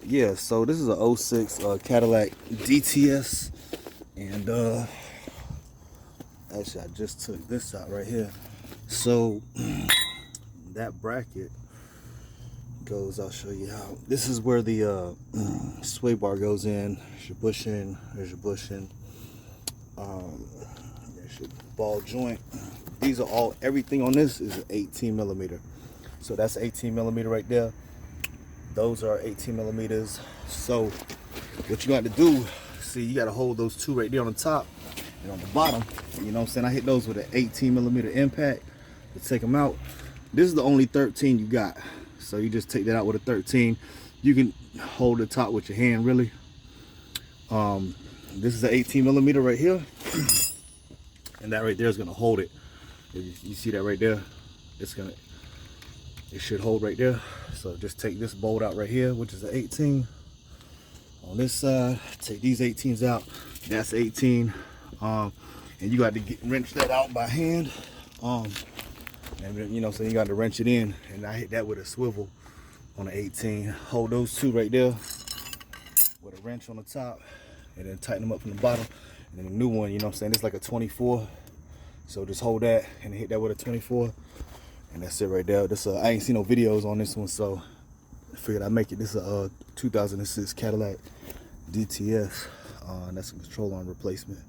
Yeah, so this is a '06 Cadillac DTS, and actually I just took this out right here. So that bracket goes, I'll show you how. This is where the sway bar goes in. There's your bushing, there's your bushing, there's your ball joint. These are all, everything on this is 18 millimeter. So that's 18 millimeter right there. Those are 18 millimeters. So what you got to do, see, you got to hold those two right there on the top and on the bottom. You know what I'm saying? I hit those with an 18 millimeter impact to take them out. This is the only 13 you got. So you just take that out with a 13. You can hold the top with your hand, really. This is an 18 millimeter right here. And that right there is going to hold it. If you see that right there, it should hold right there. So just take this bolt out right here, which is an 18. On this side, take these 18s out. That's 18. And you got to wrench that out by hand. And you know, so you got to wrench it in. And I hit that with a swivel on an 18. Hold those two right there with a wrench on the top, and then tighten them up from the bottom. And then the new one, you know what I'm saying, it's like a 24. So just hold that and hit that with a 24. And that's it right there. This I ain't seen no videos on this one, so I figured I'd make it. This is a 2006 Cadillac DTS. And that's a control arm replacement.